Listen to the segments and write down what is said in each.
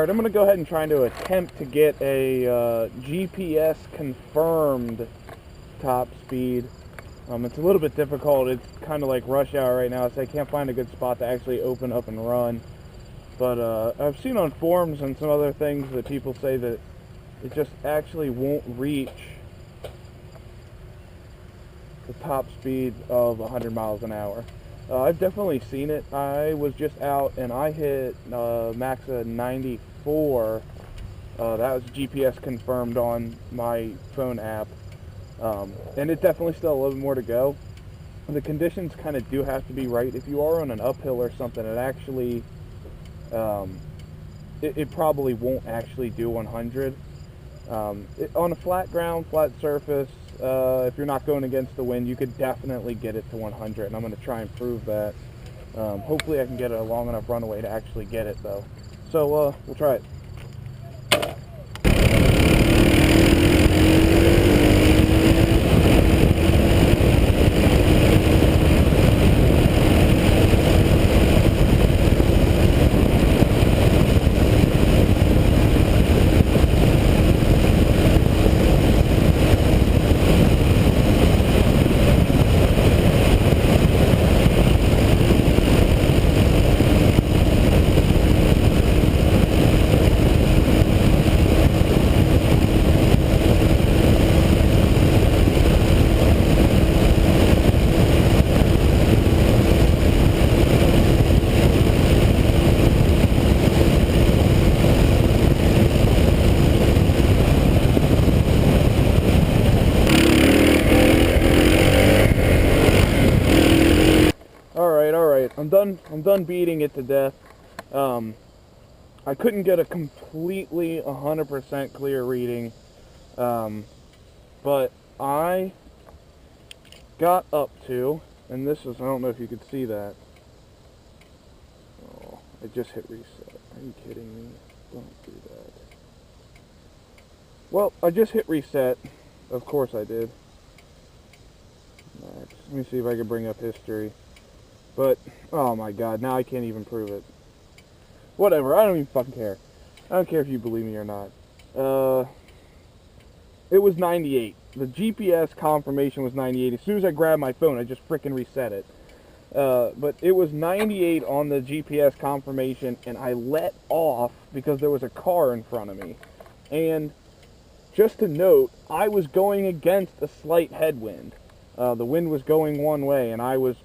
Alright, I'm going to go ahead and try to attempt to get a GPS confirmed top speed. It's a little bit difficult. It's kind of like rush hour right now, so I can't find a good spot to actually open up and run. But I've seen on forums and some other things that people say that it just actually won't reach the top speed of 100 miles an hour. I've definitely seen it. I was just out and I hit max of 94. That was GPS confirmed on my phone app. And it definitely still a little bit more to go. The conditions kind of do have to be right. If you are on an uphill or something, it actually, it probably won't actually do 100. On a flat ground, flat surface, if you're not going against the wind, you could definitely get it to 100, and I'm going to try and prove that. Hopefully I can get a long enough runaway to actually get it, though. So, we'll try it. Alright, I'm done beating it to death. I couldn't get a completely 100% clear reading, but I got up to, and this is, I don't know if you could see that. Oh, I just hit reset. Are you kidding me? Don't do that. Well, I just hit reset. Of course I did. Max. Let me see if I can bring up history. But, oh my god, now I can't even prove it. Whatever, I don't even fucking care. I don't care if you believe me or not. It was 98. The GPS confirmation was 98. As soon as I grabbed my phone, I just frickin' reset it. But it was 98 on the GPS confirmation, and I let off because there was a car in front of me. And, just to note, I was going against a slight headwind. The wind was going one way, and I was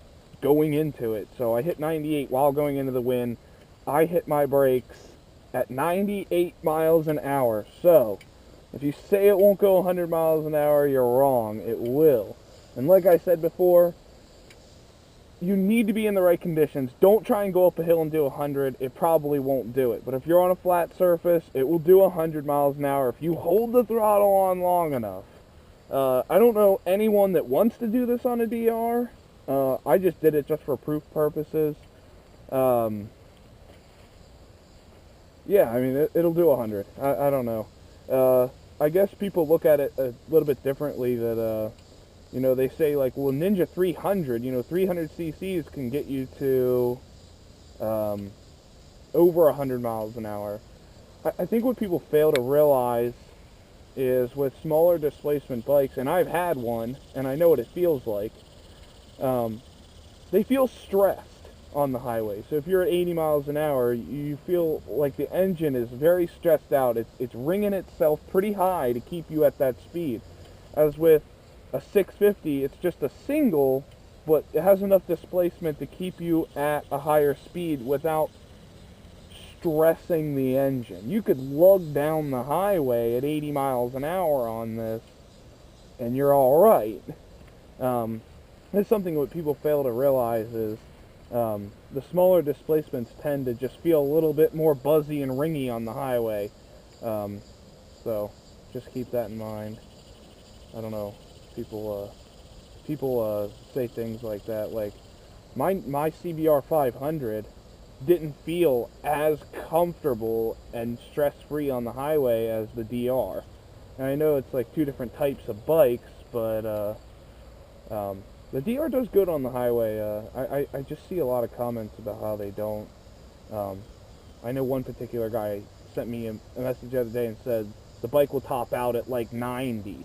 going into it. So I hit 98 while going into the wind. I hit my brakes at 98 miles an hour. So if you say it won't go 100 miles an hour, you're wrong. It will. And like I said before, you need to be in the right conditions. Don't try and go up a hill and do 100. It probably won't do it. But if you're on a flat surface, it will do 100 miles an hour if you hold the throttle on long enough. I don't know anyone that wants to do this on a DR. I just did it just for proof purposes. Yeah, I mean, it'll do 100. I don't know. I guess people look at it a little bit differently that, you know, they say, like, well, Ninja 300, you know, 300 cc's can get you to over 100 miles an hour. I think what people fail to realize is with smaller displacement bikes, and I've had one, and I know what it feels like, they feel stressed on the highway. So if you're at 80 miles an hour, you feel like the engine is very stressed out. It's ringing itself pretty high to keep you at that speed. As with a 650, it's just a single, but it has enough displacement to keep you at a higher speed without stressing the engine. You could lug down the highway at 80 miles an hour on this, and you're all right. That's something what people fail to realize is the smaller displacements tend to just feel a little bit more buzzy and ringy on the highway. So just keep that in mind. I don't know. People say things like that. Like my CBR 500 didn't feel as comfortable and stress-free on the highway as the DR. And I know it's like two different types of bikes, but the DR does good on the highway. I just see a lot of comments about how they don't. I know one particular guy sent me a message the other day and said the bike will top out at like 90.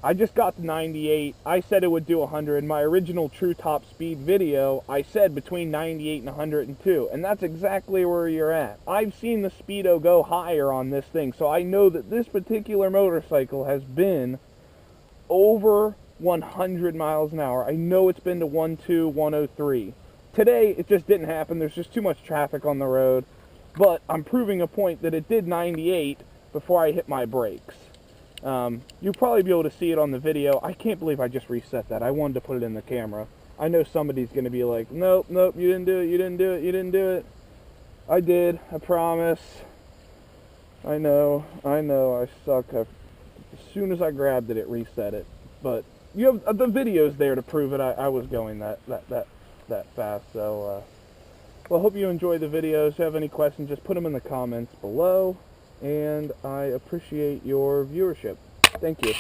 I just got to 98. I said it would do 100. My original true top speed video, I said between 98 and 102. And that's exactly where you're at. I've seen the Speedo go higher on this thing, so I know that this particular motorcycle has been over 100 miles an hour. I know it's been to 102, 103. Today, it just didn't happen. There's just too much traffic on the road. But I'm proving a point that it did 98 before I hit my brakes. You'll probably be able to see it on the video. I can't believe I just reset that. I wanted to put it in the camera. I know somebody's going to be like, nope, nope, you didn't do it, you didn't do it, you didn't do it. I did, I promise. I know, I suck. As soon as I grabbed it, it reset it. But you have the video's there to prove it. I was going that fast. So, well, I hope you enjoy the videos. If you have any questions, just put them in the comments below. And I appreciate your viewership. Thank you.